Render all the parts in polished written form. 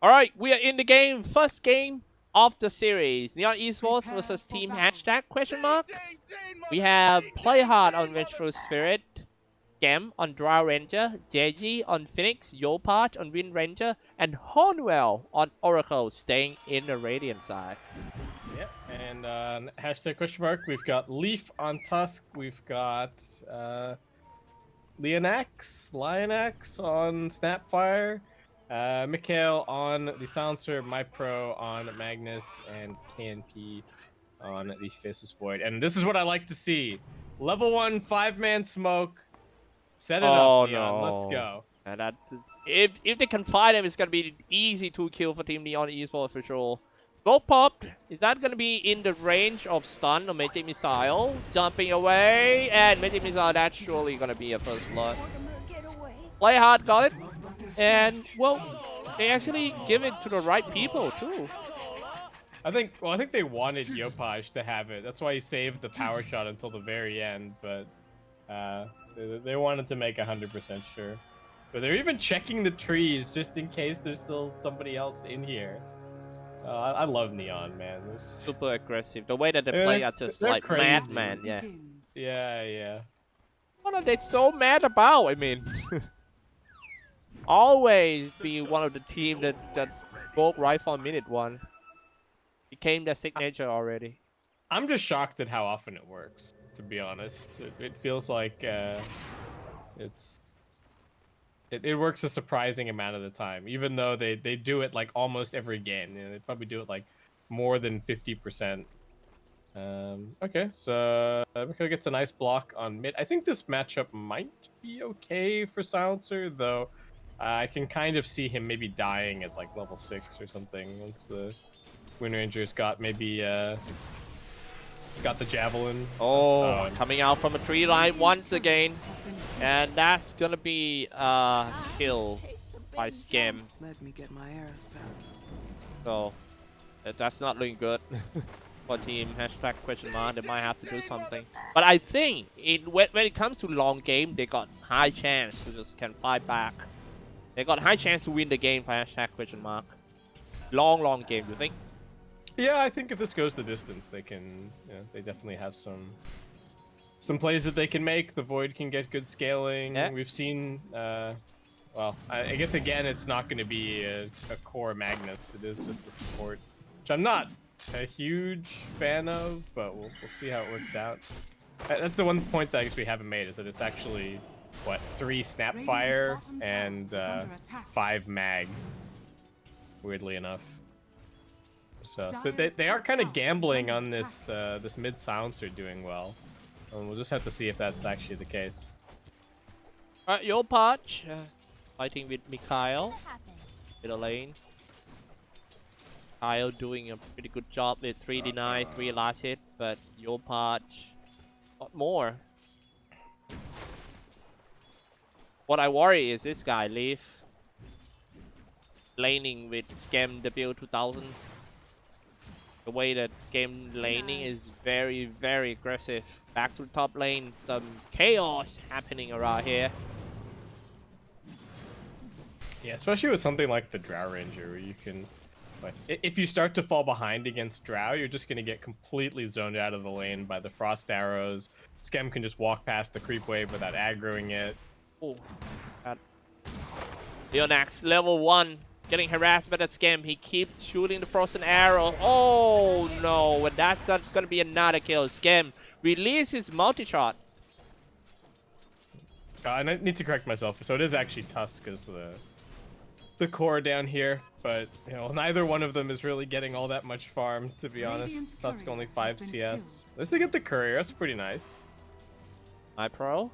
All right, we are in the game. First game of the series. Neon Esports versus Team Hashtag question mark. We have Play Hard on Vengeful Spirit, Gem on Drow Ranger, JG on Phoenix, Yopart on Wind Ranger, and Hornwell on Oracle, staying in the Radiant side. Yeah, and hashtag question mark. We've got Leaf on Tusk. We've got Lionax on Snapfire. Mikhail on the Silencer, MyPro on Magnus, and KNP on the Faceless Void. And this is what I like to see. Level 1 5-man smoke. Set it up, Neon. No. Let's go. And that is, if they can find him, it's gonna be easy to kill for Team Neon Esports for sure. Go pop. Is that gonna be in the range of stun or Magic Missile? Jumping away, and Magic Missile, that's surely gonna be a first blood. Play Hard got it, and well, they actually give it to the right people too. I think they wanted Yopaj to have it. That's why he saved the power shot until the very end, but they wanted to make 100% sure. But they're even checking the trees just in case there's still somebody else in here. I love Neon, man. Super aggressive. The way that they play are just like crazy. madman, yeah. Yeah. What are they so mad about? I mean, always be one of the team that spoke right from minute one. Became their signature already. I'm just shocked at how often it works, to be honest. It feels like it works a surprising amount of the time, even though they do it like almost every game. You know, they probably do it like more than 50%. Okay, so Mikhail gets a nice block on mid. I think this matchup might be okay for Silencer, though. I can kind of see him maybe dying at like level 6 or something once the Wind Ranger's got maybe got the javelin. Oh, coming out from a tree line once again, and that's gonna be kill by Scam. Let me get my arrows back. So that's not looking good for team hashtag question mark. They might have to do something. But I think when it comes to long game, they got high chance to just can fight back. They got high chance to win the game for hashtag question mark. Long game, you think? Yeah, I think if this goes the distance, they can. Yeah, they definitely have some plays that they can make. The Void can get good scaling. Yeah. We've seen. Well, I guess again, it's not going to be a core Magnus. It is just the support, which I'm not a huge fan of, but we'll see how it works out. That's the one point that I guess we haven't made, is that it's actually what 3 Snapfire and 5 Mag. Weirdly enough. So they are kind of gambling on this this mid silencer doing well, and we'll just have to see if that's actually the case. Alright, Yopaj fighting with Mikhail in the lane. Mikhail doing a pretty good job with 3 deny, 3 last hit, but Yopaj got more. What I worry is this guy Leaf laning with Scam W2000. The way that Scam laning is very aggressive. Back to the top lane, some chaos happening around here. Yeah, especially with something like the Drow Ranger, where you can, like, if you start to fall behind against Drow, you're just gonna get completely zoned out of the lane by the frost arrows. Scam can just walk past the creep wave without aggroing it. Oh, Leonax level 1. Getting harassed by that Scam. He keeps shooting the frozen arrow. Oh no, and that's not gonna be another kill. Scam releases multi-shot. I need to correct myself. So it is actually Tusk as the core down here, but you know, neither one of them is really getting all that much farm, to be honest. Tusk only 5 CS. At least they get the courier. That's pretty nice. MyPro.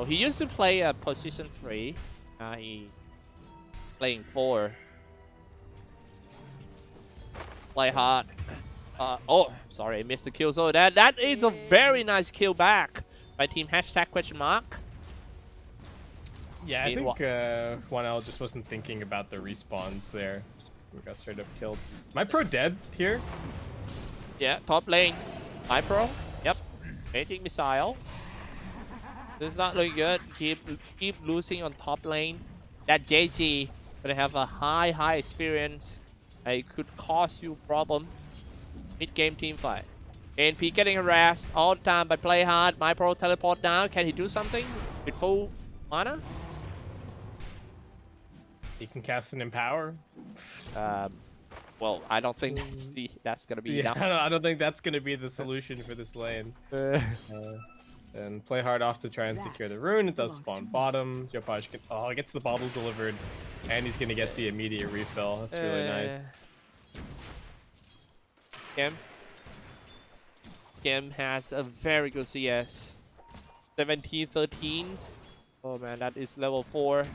He used to play a position 3. He playing 4. Play hard. Oh, sorry, I missed the kill. So that is a very nice kill back by team hashtag question mark. Yeah, I think 1L just wasn't thinking about the respawns there. We got straight up killed. MyPro dead here? Yeah, top lane. MyPro. Yep. Magic Missile. This is not looking good. Keep losing on top lane. That JG Gonna have a high experience. It could cause you problem. Mid-game team fight. ANP getting harassed all the time by play hard. My pro teleport down. Can he do something with full mana? He can cast an Empower. Well, I don't think that's gonna be enough. I don't think that's gonna be the solution for this lane. And play hard off to try and secure the rune. It does spawn bottom. Yopaj can, he gets the bottle delivered, and he's gonna get the immediate refill. That's really nice. Gem has a very good CS. 17-13. Oh man, that is level 4.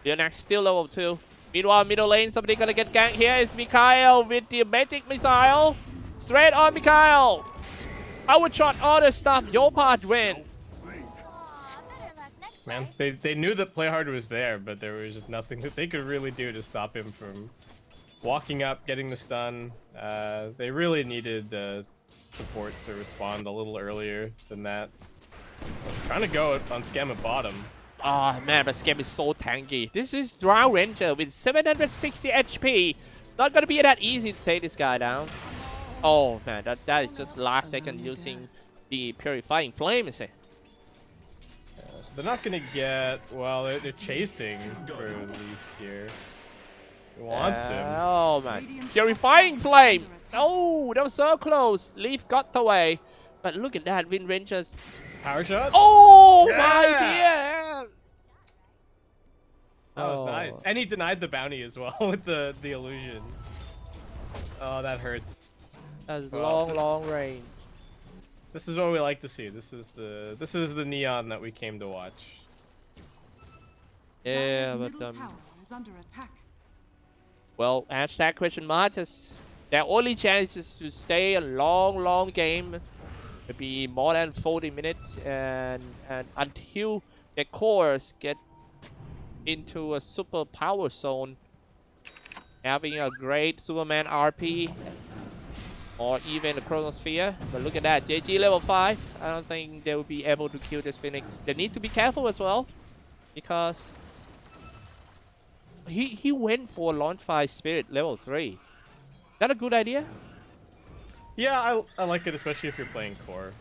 Leonax still level 2. Meanwhile, middle lane, somebody gonna get ganked here. It's Mikhail with the magic missile. Straight on Mikhail. Power shot, all the stuff. Yopaj win. Man, they knew that play hard was there, but there was just nothing that they could really do to stop him from walking up, getting the stun. They really needed support to respond a little earlier than that. Trying to go on Scam at bottom. Oh man, but Scam is so tanky. This is Drow Ranger with 760 HP. It's not gonna be that easy to take this guy down. Oh man, that is just last second using the Purifying Flame, is it? So they're not gonna get, well, they're chasing for Leaf here. He wants him. Oh man, Purifying Flame! Oh, that was so close. Leaf got away. But look at that, Wind Rangers. Power shot? Oh yeah! my dear! That was nice. And he denied the bounty as well with the illusion. Oh, that hurts. That's long range. This is what we like to see. This is the neon that we came to watch. Yeah, but well, hashtag question mark is their only chance is to stay a long game. Maybe more than 40 minutes and until their cores get into a super power zone, having a great Superman RP or even the Chronosphere. But look at that, JG level 5. I don't think they will be able to kill this Phoenix. They need to be careful as well, because he went for Launch 5 Spirit level 3. Is that a good idea? Yeah, I like it, especially if you're playing core,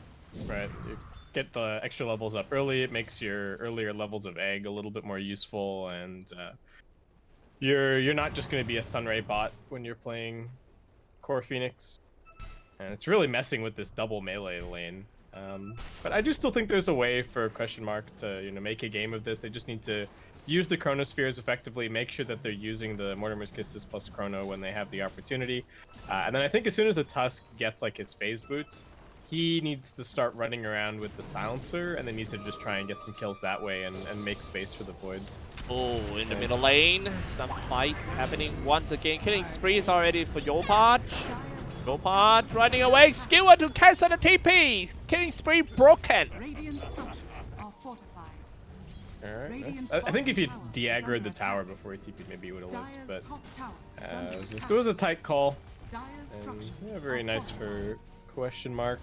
right? You get the extra levels up early. It makes your earlier levels of egg a little bit more useful, and you're not just going to be a Sunray bot when you're playing core Phoenix. And it's really messing with this double melee lane. But I do still think there's a way for Question Mark to make a game of this. They just need to use the Chronospheres effectively, make sure that they're using the Mortimer's Kisses plus Chrono when they have the opportunity. And then I think as soon as the Tusk gets like his phase boots, he needs to start running around with the Silencer, and they need to just try and get some kills that way and make space for the Void. Oh, in the middle lane, some fight happening once again. Killing spree is already for Yopaj. Yopaj running away, Skewer to cancel the TP. Killing spree broken. Alright, nice. I think if he de-aggroed the tower before he TP'd, maybe he would have lived, but it was a tight call. And, yeah, very nice for Question Mark.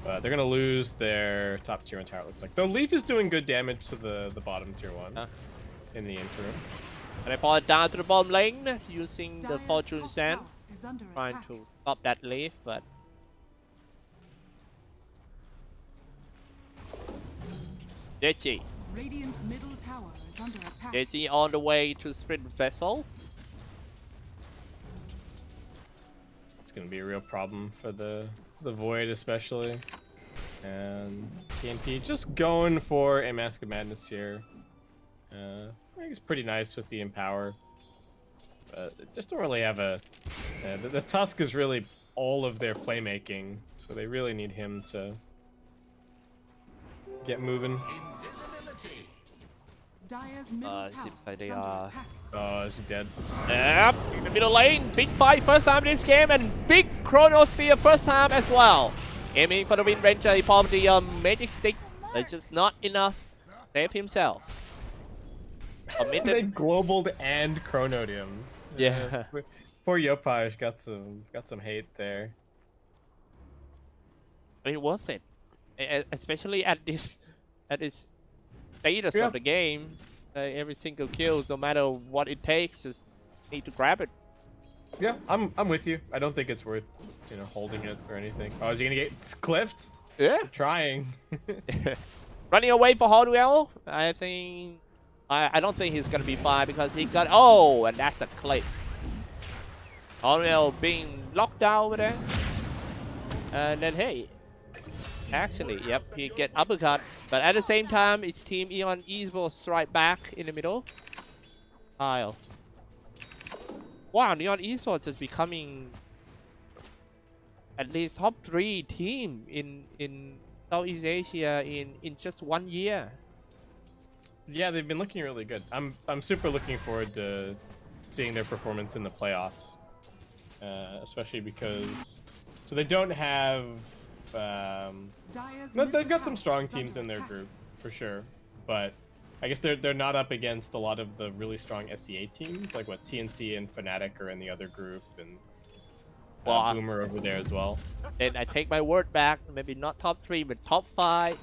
They're going to lose their top tier 1 tower, it looks like. Though Leaf is doing good damage to the bottom tier 1 in the interim. And I pull it down to the bottom lane using the Fortune Sand. Trying to stop that Leaf, but... JG. Radiant's middle tower is under attack. JG on the way to Sprint Vessel. It's going to be a real problem for the Void especially. And TNP just going for a Mask of Madness here. I think it's pretty nice with the Empower. But it just don't really have a... the Tusk is really all of their playmaking, so they really need him to get moving. Seems like they are... Oh, is he dead? Yep, in the middle lane, big fight first time in this game, and big Chronosphere first time as well. Aiming for the Wind Ranger, he popped the Magic Stick, but it's just not enough. Save himself. They globaled and chronoed him. Yeah. Poor Yopaj got some hate there. I mean, worth it, especially at this status of the game. every single kill, no matter what it takes, just need to grab it. Yeah, I'm with you. I don't think it's worth, you know, holding it or anything. Oh, is he gonna get cliffed? Yeah. Trying. Running away for Hardwell. I think. I don't think he's gonna be fine because he got. Oh, and that's a clip. Hardwell being locked down over there. And then hey. Actually, yep, he get uppercut. But at the same time, it's Team Eon Esports strike back in the middle. Wow, Neon Esports is becoming at least top 3 team in Southeast Asia in just 1 year. Yeah, they've been looking really good. I'm super looking forward to seeing their performance in the playoffs, especially because they don't have. They've got some strong teams in their group for sure, but I guess they're not up against a lot of the really strong SEA teams, like what TNC and Fnatic are in the other group, and Boomer over there as well. And I take my word back. Maybe not top 3, but top 5.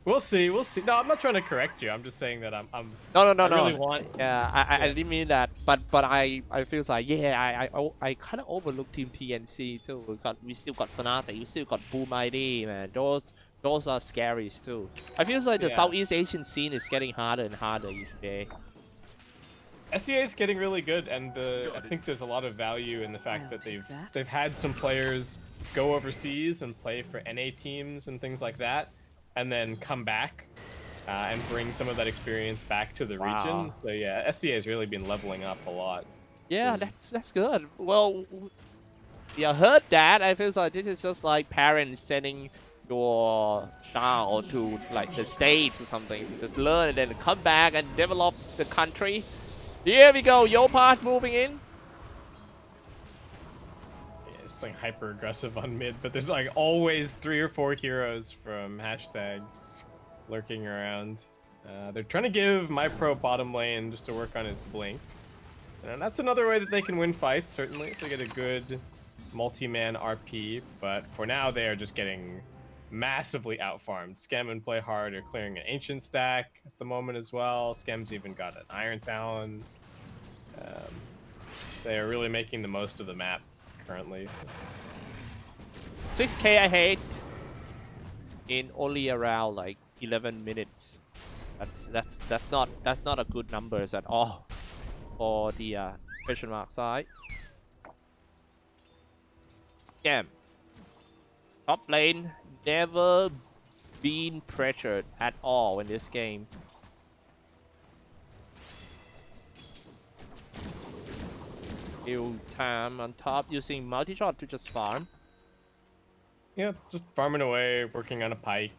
We'll see. No, I'm not trying to correct you. I'm just saying that No. I really want. Yeah, I didn't mean that. But I feel like I kind of overlooked Team TNC too. We still got Fnatic. We still got Boom ID, man. Those are scary too. I feel like the Southeast Asian scene is getting harder and harder each day. SEA is getting really good, and I think there's a lot of value in the fact that they've had some players go overseas and play for NA teams and things like that, and then come back and bring some of that experience back to the region. So yeah, SEA has really been leveling up a lot. Yeah, that's good. Well, you heard that. I feel like this is just like parents sending your child to like the States or something to just learn and then come back and develop the country. Here we go, Yopart moving in. Yeah, he's playing hyper aggressive on mid, but there's like always 3 or 4 heroes from hashtag lurking around. They're trying to give MyPro bottom lane just to work on his blink. And that's another way that they can win fights, certainly, if they get a good multi-man RP. But for now, they are just getting massively out-farmed. Scam and Play Hard are clearing an Ancient stack at the moment as well. Scam's even got an Iron Talon. They are really making the most of the map currently. 6K ahead in only around like 11 minutes. That's not a good numbers at all for the question mark side. Scam. Top lane never been pressured at all in this game. Kill time on top using multi-shot to just farm. Yeah, just farming away, working on a pike.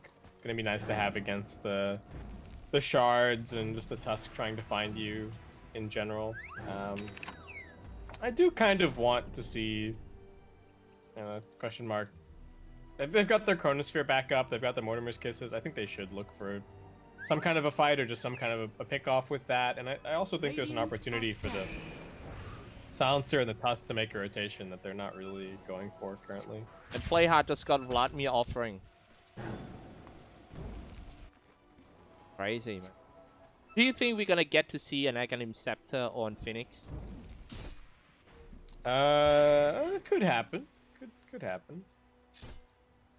Gonna be nice to have against the shards and just the Tusk trying to find you in general. I do kind of want to see question mark. They've got their Chronosphere back up. They've got the Mortimer's Kisses. I think they should look for some kind of a fight or just some kind of a pick off with that. And I also think there's an opportunity for the Silencer and the Tusk to make a rotation that they're not really going for currently. And Play Hard just got Vladimir offering. Crazy, man. Do you think we're gonna get to see an Aghanim Scepter on Phoenix? It could happen. Could happen.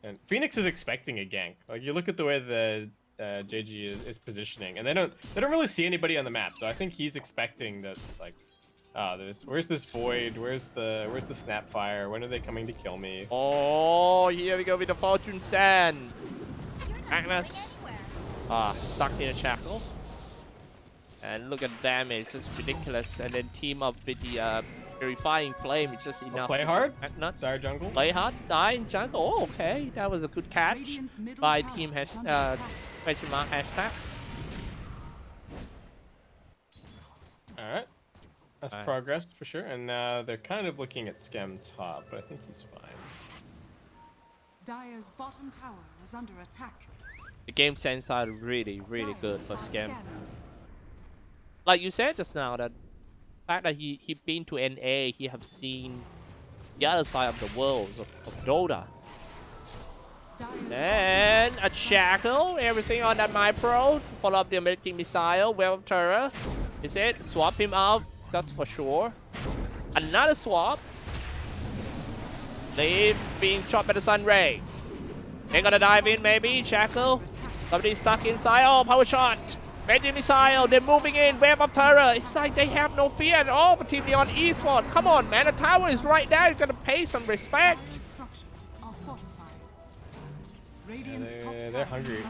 And Phoenix is expecting a gank. Like you look at the way the JG is positioning, and they don't really see anybody on the map. So I think he's expecting that like, where's this Void? Where's the Snapfire? When are they coming to kill me? Oh, here we go with the Fortune Sand. Agnes. Stuck in a shackle. And look at damage, just ridiculous. And then team up with the Purifying Flame, it's just enough. Play hard? Nuts. Die jungle? Play hard, die in jungle. Oh, okay, that was a good catch by team question mark hashtag. Alright. That's progressed for sure. And they're kind of looking at Scam top, but I think he's fine. Dire's bottom tower is under attack. The game sense are really good for Scam. Like you said just now, that fact that he been to NA, he have seen the other side of the world of Dota. And a shackle, everything on that My Pro. Follow up the American missile, Web of Terror. Is it? Swap him out, just for sure. Another swap. Leave being shot by the Sun Ray. They're gonna dive in, maybe. Shackle. Somebody's stuck inside. Oh, power shot. American missile, they're moving in. Web of Terror. It's like they have no fear at all for Team Neon Esports. Come on, man. The tower is right there. You're gonna pay some respect. They're hungry.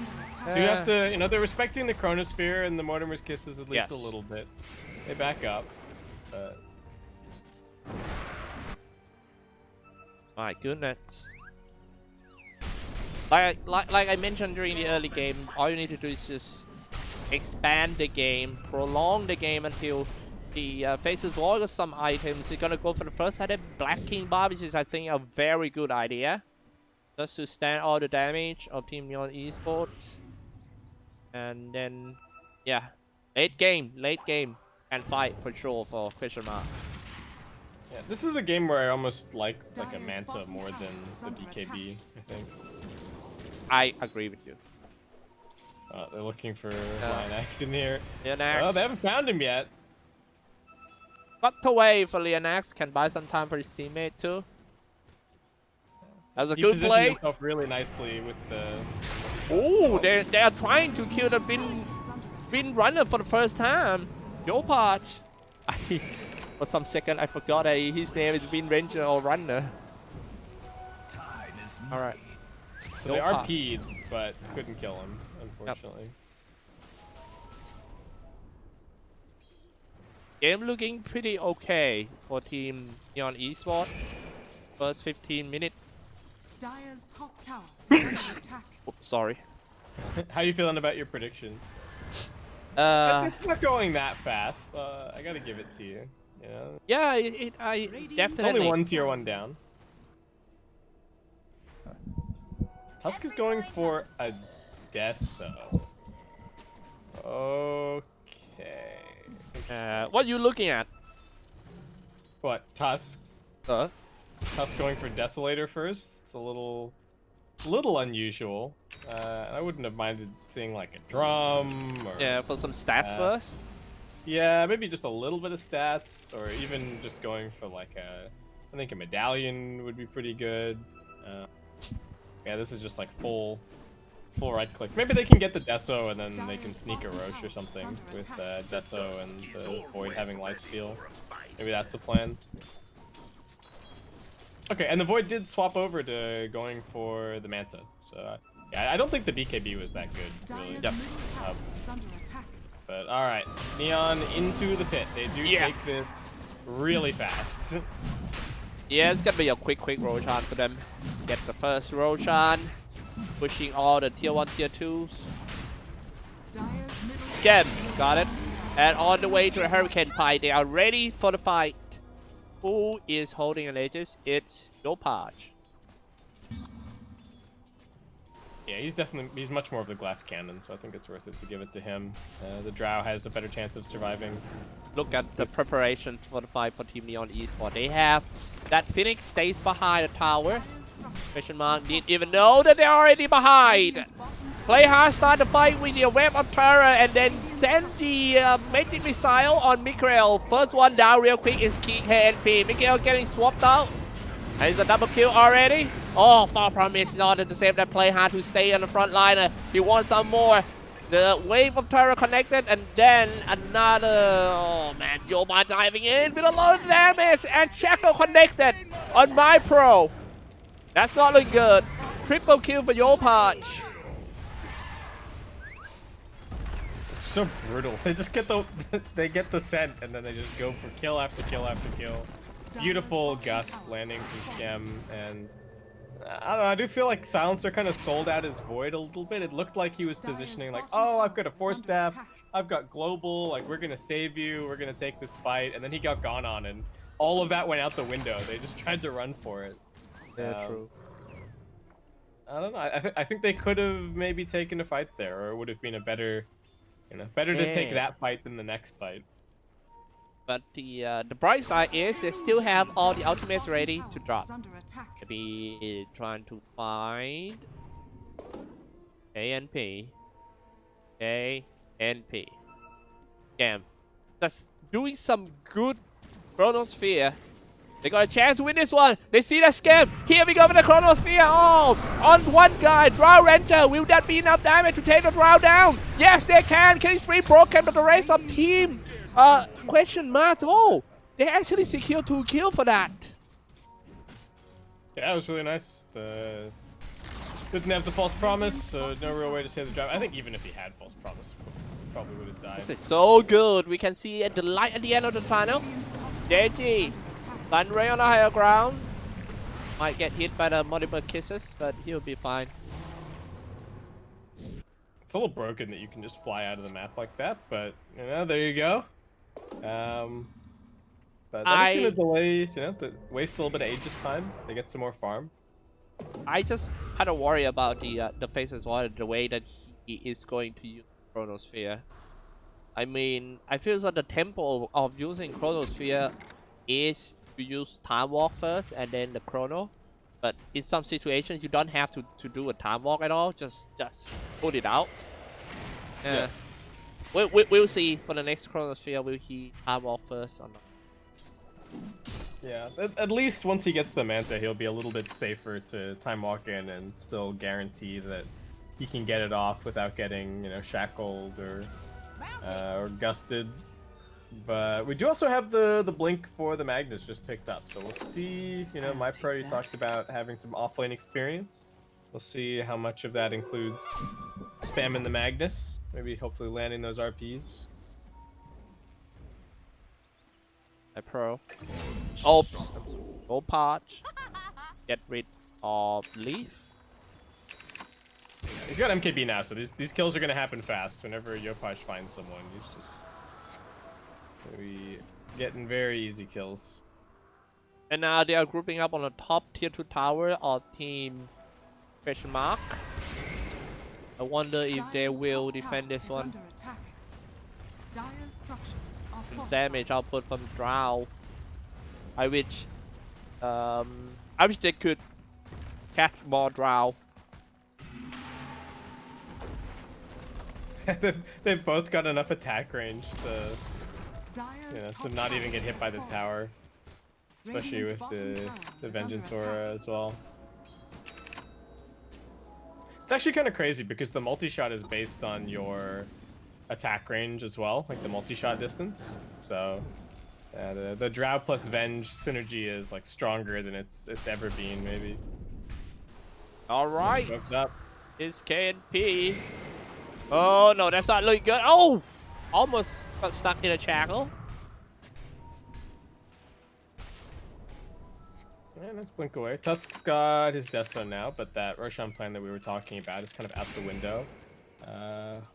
Do you have to, you know, they're respecting the Chronosphere and the Mortimer's Kisses at least a little bit. They back up. My goodness. Like I mentioned during the early game, all you need to do is just expand the game, prolong the game until the faces void or some items. You're gonna go for the first item, Black King Bar, which is I think a very good idea. Just to stand all the damage of Team Neon Esports. And then, yeah, late game, and fight for sure for question mark. Yeah, this is a game where I almost like a Manta more than the BKB, I think. I agree with you. They're looking for Leonax in here. Leonax. Oh, they haven't found him yet. Tucked away for Leonax, can buy some time for his teammate too. That's a good play. Himself really nicely with the. Oh, they are trying to kill the bin runner for the first time. Yopaj. For some second I forgot that his name is Bin Ranger or Runner. All right. So they RP'd, but couldn't kill him, unfortunately. Game looking pretty okay for Team Neon Esports. First 15 minutes. Dire's top tower under attack. Oh, sorry. How are you feeling about your prediction? It's not going that fast. I gotta give it to you. You know? Yeah, I definitely. It's only one tier 1 down. Tusk is going for a Deso. Okay. What are you looking at? What? Tusk? Tusk going for Desolator first. It's a little unusual. I wouldn't have minded seeing like a drum or for some stats first. Yeah, maybe just a little bit of stats, or even just going for like I think a medallion would be pretty good. Yeah, this is just like full right click. Maybe they can get the Deso and then they can sneak a Roche or something with Deso and the Void having lifesteal. Maybe that's the plan. Okay, and the Void did swap over to going for the Manta. So yeah, I don't think the BKB was that good, really. Yep. But all right, Neon into the pit. They do take this really fast. Yeah, it's gonna be a quick Roshan for them. Get the first Roshan, pushing all the tier 1, tier 2s. Again, got it. And on the way to the Hurricane Pie, they are ready for the fight. Who is holding an Aegis? It's Yopaj. Yeah, he's much more of the glass cannon, so I think it's worth it to give it to him. The Drow has a better chance of surviving. Look at the preparation for the fight for Team Neon Esports. They have that Phoenix stays behind the tower. Question mark didn't even know that they're already behind. Play hard, start the fight with your Web of Terror, and then send the Magic Missile on Mikael. First one down real quick is KNP. Mikael getting swapped out. And it's a double kill already. Oh, Far Promise in order to save that Play hard to stay on the front liner. He wants some more. The Wave of Terror connected, and then another. Oh man, Yoma diving in with a lot of damage, and Shackle connected on My Pro. That's not looking good. Triple kill for Yopaj. So brutal. They just get the scent, and then they just go for kill after kill after kill. Beautiful gust landing from Skem, and I don't know, I do feel like Silencer kind of sold out his Void a little bit. It looked like he was positioning like, oh, I've got a Force Staff, I've got Global, like we're gonna save you, we're gonna take this fight, and then he got gone on, and all of that went out the window. They just tried to run for it. Yeah, true. I don't know. I think they could have maybe taken a fight there, or it would have been a better, better to take that fight than the next fight. But the bright side is they still have all the ultimates ready to drop. Maybe trying to find ANP. ANP. Damn. That's doing some good Chronosphere. They got a chance to win this one. They see that scam. Here we go with the Chronosphere. Oh, on one guy. Drow Ranger. Will that be enough damage to take the Drow down? Yes, they can. Killing spree broken, but the rest of team. Question mark. Oh, they actually secured 2 kills for that. Yeah, it was really nice. Didn't have the false promise, so no real way to save the drive. I think even if he had false promise, probably would have died. This is so good. We can see the light at the end of the tunnel. JG. Sunray on the higher ground. Might get hit by the multiple kisses, but he'll be fine. It's a little broken that you can just fly out of the map like that, but you know, there you go. But that's gonna delay, you know, waste a little bit of Aegis time. They get some more farm. I just kind of worry about the phase as well, the way that he is going to use Chronosphere. I mean, I feel that the tempo of using Chronosphere is to use Time Walk first and then the Chrono. But in some situations, you don't have to do a Time Walk at all. Just put it out. Yeah. We'll see for the next Chronosphere. Will he Time Walk first or not? Yeah, at least once he gets the Manta, he'll be a little bit safer to Time Walk in and still guarantee that he can get it off without getting, you know, shackled or gusted. But we do also have the blink for the Magnus just picked up, so we'll see. You know, my pro, you talked about having some offlane experience. We'll see how much of that includes spamming the Magnus, maybe hopefully landing those RPs. My pro. Oops. Go patch. Get rid of Leaf. He's got MKB now, so these kills are gonna happen fast. Whenever Yopaj finds someone, he's just getting very easy kills. And now they are grouping up on the top tier 2 tower of team question mark. I wonder if they will defend this one. Damage output from Drow. I wish they could catch more Drow. They've both got enough attack range to, you know, to not even get hit by the tower, especially with the Vengeance Aura as well. It's actually kind of crazy because the multi-shot is based on your attack range as well, like the multi-shot distance. So the Drow plus Venge synergy is like stronger than it's ever been, maybe. All right, it's KNP. Oh no, that's not looking good. Oh, almost got stuck in a shackle. Yeah, let's blink away. Tusk's got his Death Zone now, but that Roshan plan that we were talking about is kind of out the window.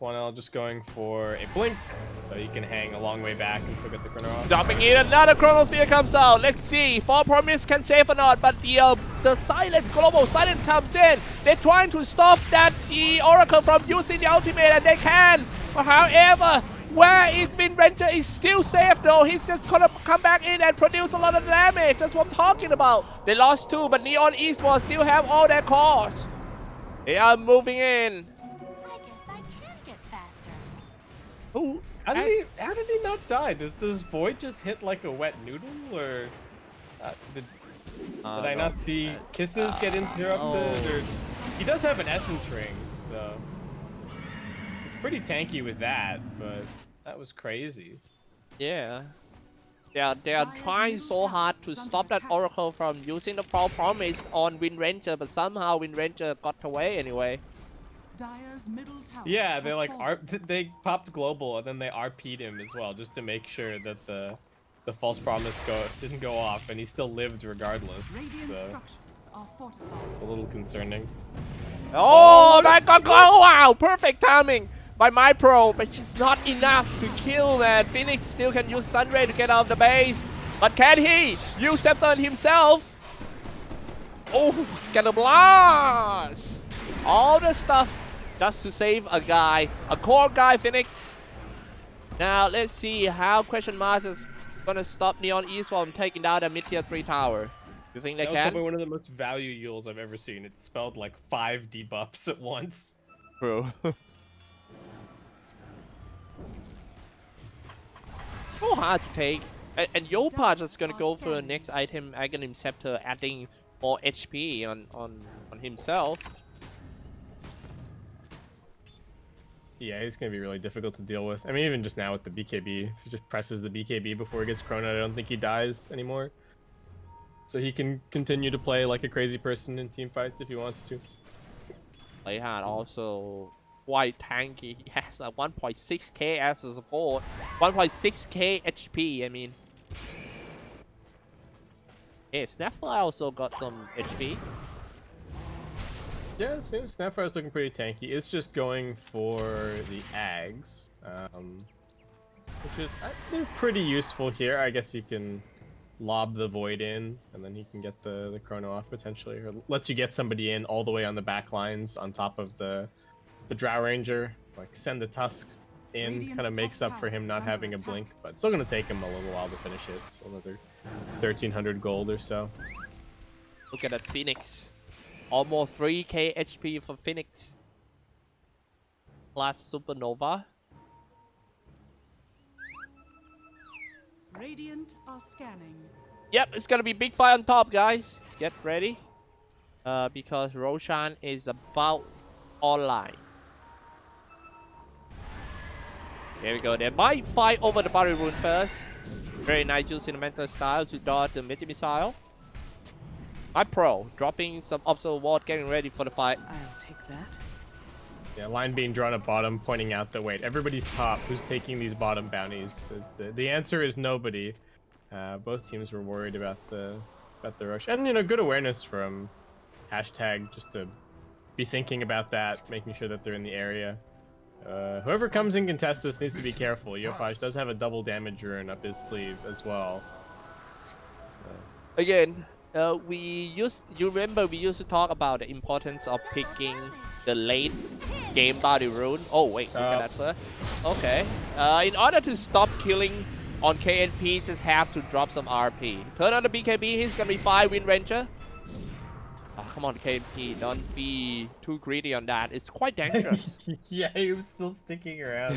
1L just going for a blink, so he can hang a long way back and still get the Chrono off. Jumping in, another Chronosphere comes out. Let's see, Fall Promise can save or not, but the silent, global silent comes in. They're trying to stop the Oracle from using the ultimate, and they can. However, where is Wind Ranger is still safe though. He's just gonna come back in and produce a lot of damage. That's what I'm talking about. They lost 2, but Neon Esports still have all their cores. They are moving in. Ooh, how did he not die? Does Void just hit like a wet noodle, or did I not see kisses get interrupted? Or he does have an essence ring, so it's pretty tanky with that. But that was crazy. Yeah, they are trying so hard to stop that Oracle from using the Fall Promise on Wind Ranger, but somehow Wind Ranger got away anyway. Yeah, they like they popped global and then they RP'd him as well, just to make sure that the false promise didn't go off, and he still lived regardless. So it's a little concerning. Oh my God! Oh wow! Perfect timing by my pro, but it's not enough to kill, man. Phoenix still can use Sunray to get out of the base, but can he use Scepter himself? Oh, Scatter Blast! All the stuff just to save a guy, a core guy, Phoenix. Now let's see how question mark is gonna stop Neon East from taking down the mid tier 3 tower. You think they that was can? probably one of the most value yules I've ever seen. It spelled like 5 debuffs at once. True. So hard to take. And Yopaj is gonna go for the next item, Aghanim Scepter, adding more HP on himself. Yeah, he's gonna be really difficult to deal with. I mean, even just now with the BKB, if he just presses the BKB before he gets Chrono, I don't think he dies anymore. So he can continue to play like a crazy person in team fights if he wants to. Playhard also quite tanky. He has a 1.6k as a support, 1.6k HP. I mean, hey, Snapfly also got some HP. Yeah, Snapfire's looking pretty tanky. It's just going for the Ags, which is they're pretty useful here. I guess you can lob the Void in, and then he can get the Chrono off potentially, or lets you get somebody in all the way on the back lines on top of the Drow Ranger. Like send the Tusk in, kind of makes up for him not having a blink, but it's still gonna take him a little while to finish it. So another 1,300 gold or so. Look at that Phoenix. Almost 3k HP for Phoenix. Plus Supernova. Radiant are scanning. Yep, it's gonna be big fight on top, guys. Get ready. Because Roshan is about online. There we go. They might fight over the Barrier Rune first. Very nice using the mental style to dodge the Midi Missile. My pro dropping some obstacle ward, getting ready for the fight. I'll take that. Yeah, line being drawn at bottom, pointing out that wait, everybody's top. Who's taking these bottom bounties? The answer is nobody. Both teams were worried about the rush, and good awareness from hashtag just to be thinking about that, making sure that they're in the area. Whoever comes and contests this needs to be careful. Yopaj does have a double damage rune up his sleeve as well. Again, you remember we used to talk about the importance of picking the late game body rune. Oh wait, look at that first. Okay. In order to stop killing on KNP, just have to drop some RP. Turn on the BKB, he's gonna be fine, Wind Ranger. Oh, come on, KNP, don't be too greedy on that. It's quite dangerous. Yeah, he was still sticking around.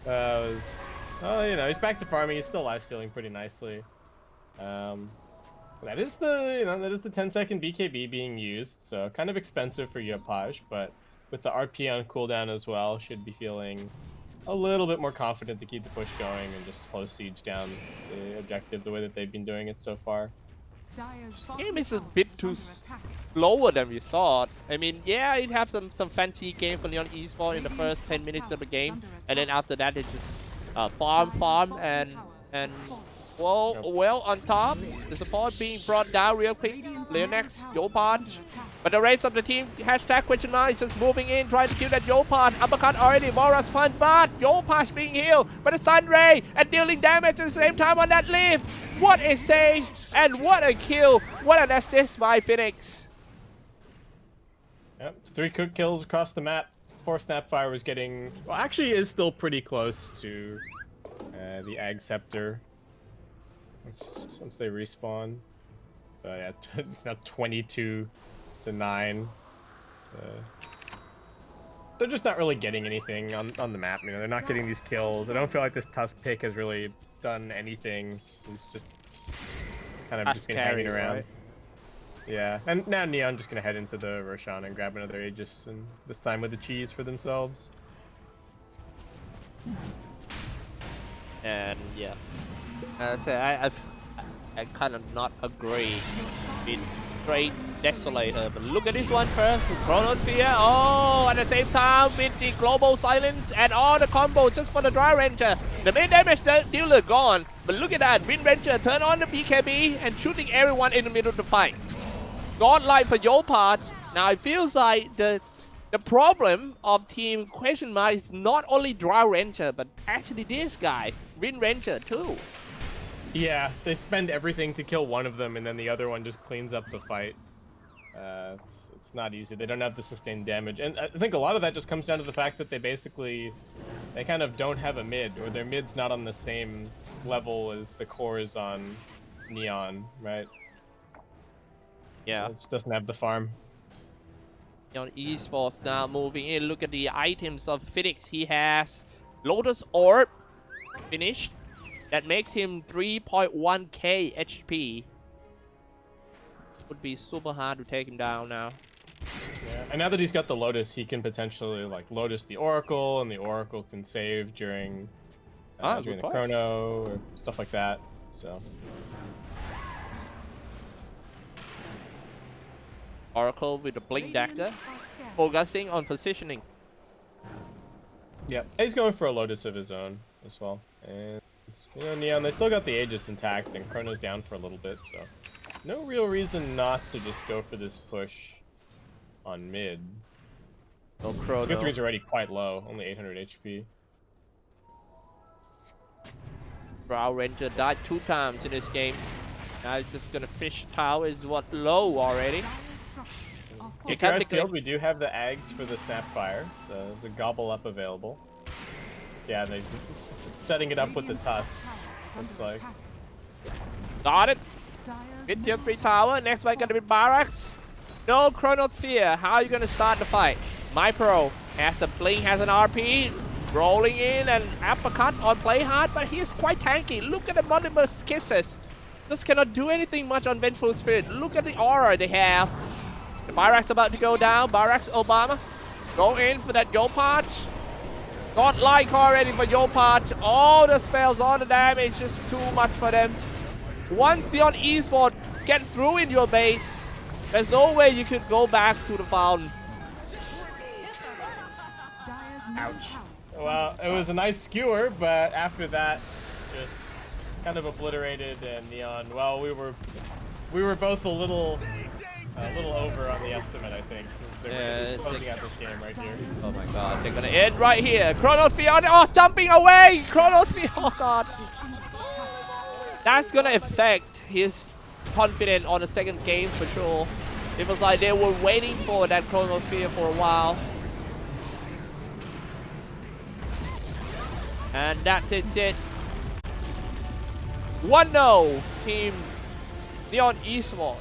He's back to farming. He's still lifestealing pretty nicely. That is the 10-second BKB being used, so kind of expensive for Yopaj, but with the RP on cooldown as well, should be feeling a little bit more confident to keep the push going and just slow siege down the objective the way that they've been doing it so far. Game is a bit too slower than we thought. I mean, yeah, it have some fancy game for Neon Esports in the first 10 minutes of the game, and then after that it's just farm and well on top. The support being brought down real quick. Leonex, Yopaj. But the rest of the team, hashtag question mark, is just moving in, trying to kill that Yopaj. Uppercut already, Mora's punch, but Yopaj being healed by the Sunray and dealing damage at the same time on that leaf. What a save and what a kill. What an assist by Phoenix. Yep, 3 quick kills across the map. 4 Snapfire was getting, well, actually is still pretty close to the Ag Scepter. Once they respawn. Yeah, it's now 22-9. They're just not really getting anything on the map. They're not getting these kills. I don't feel like this Tusk pick has really done anything. He's just kind of just been hanging around. Right? Yeah, and now Neon just gonna head into the Roshan and grab another Aegis, and this time with the cheese for themselves. And yeah. I kind of not agree with straight Desolator, but look at this one first. Chronosphere, at the same time with the global silence and all the combo just for the Drow Ranger. The main damage dealer gone, but look at that. Wind Ranger turn on the BKB and shooting everyone in the middle of the fight. Godlike for Yopaj. Now it feels like the problem of Team Question Mark is not only Drow Ranger, but actually this guy, Wind Ranger too. Yeah, they spend everything to kill one of them, and then the other one just cleans up the fight. It's not easy. They don't have the sustained damage, and I think a lot of that just comes down to the fact that they kind of don't have a mid, or their mid's not on the same level as the cores on Neon, right? Yeah, it just doesn't have the farm. On Esports now moving in. Look at the items of Phoenix. He has Lotus Orb finished. That makes him 3.1k HP. Would be super hard to take him down now. Yeah, and now that he's got the Lotus, he can potentially like Lotus the Oracle, and the Oracle can save during during the Chrono or stuff like that. So. Oracle with the Blink Dagger, focusing on positioning. Yep, he's going for a Lotus of his own as well. And you know, Neon, they still got the Aegis intact, and Chrono's down for a little bit, so no real reason not to just go for this push on mid. No Chrono. Tier 3 is already quite low, only 800 HP. Brow Ranger died 2 times in this game. Now it's just gonna fish tower is what low already. If you're at field, we do have the Ags for the Snapfire, so there's a gobble up available. Yeah, they're setting it up with the Tusk. Looks like. Got it. Mid tier 3 tower. Next one gonna be Barracks. No Chrono Fear. How are you gonna start the fight? My Pro has a blink, has an RP, rolling in and uppercut on play hard, but he is quite tanky. Look at the multiple kisses. Just cannot do anything much on Vengeful Spirit. Look at the aura they have. The Barracks about to go down. Barracks Obama. Go in for that Yopaj. Got like already for Yopaj. All the spells, all the damage, just too much for them. Once Beyond Esports get through in your base, there's no way you could go back to the fountain. Ouch. Well, it was a nice skewer, but after that, just kind of obliterated. And Neon, well, we were both a little over on the estimate, I think. They're closing out this game right here. Oh my god, they're gonna end right here. Chronosphere, oh, jumping away! Chronosphere, oh god. That's gonna affect his confidence on the second game for sure. It was like they were waiting for that Chronosphere for a while. And that's it. 1-0, Team Neon Esports.